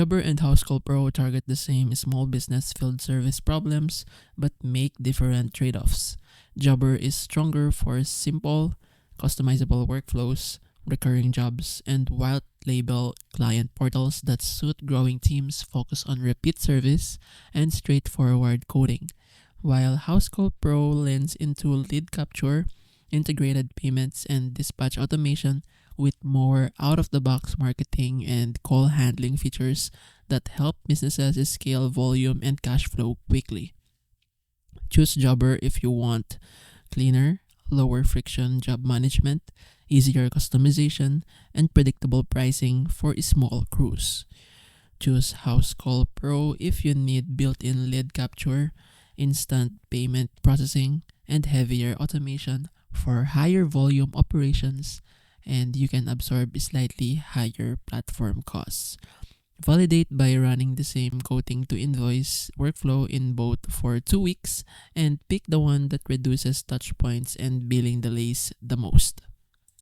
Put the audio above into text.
Jobber and Housecall Pro target the same small business field service problems but make different trade-offs. Jobber is stronger for simple, customizable workflows, recurring jobs, and white label client portals that suit growing teams focus on repeat service and straightforward coding, while Housecall Pro leans into lead capture, integrated payments, and dispatch automation with more out-of-the-box marketing and call handling features that help businesses scale volume and cash flow quickly. Choose Jobber if you want cleaner, lower friction job management, easier customization, and predictable pricing for small crews. Choose Housecall Pro if you need built-in lead capture, instant payment processing, and heavier automation for higher volume operations, and you can absorb slightly higher platform costs. Validate by running the same quoting to invoice workflow in both for 2 weeks and pick the one that reduces touch points and billing delays the most.